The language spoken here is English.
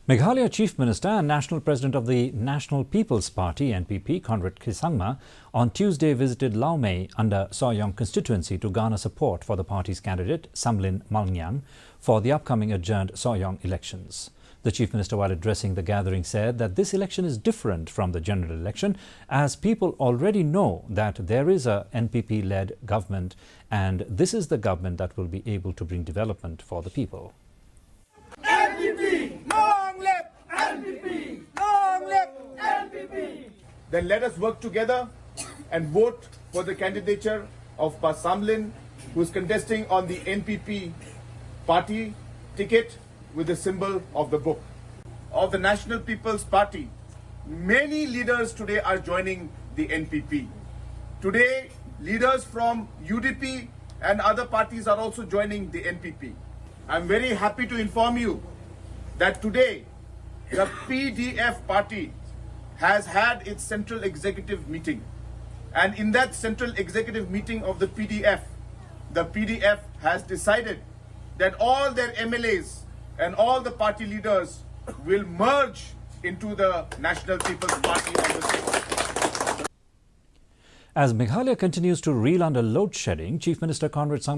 Meghalaya Chief Minister and National President of the National People's Party (NPP), Conrad Sangma, on Tuesday visited Laumei under Sohiong constituency to garner support for the party's candidate Samlin Malnyang for the upcoming adjourned Sohiong elections. The Chief Minister, while addressing the gathering, said that this election is different from the general election as people already know that there is a NPP-led government and this is the government that will be able to bring development for the people. NPP! Long live NPP! Long live NPP! Then let us work together and vote for the candidature of Pa Samlin, who is contesting on the NPP party ticket with the symbol of the book. Of the National People's Party, many leaders today are joining the NPP. Today, leaders from UDP and other parties are also joining the NPP. I'm very happy to inform you that today the PDF party has had its central executive meeting, and in that central executive meeting of the PDF has decided that all their MLAs and all the party leaders will merge into the National People's Party on the state. As Meghalaya continues to reel under load shedding, Chief Minister Conrad Sangma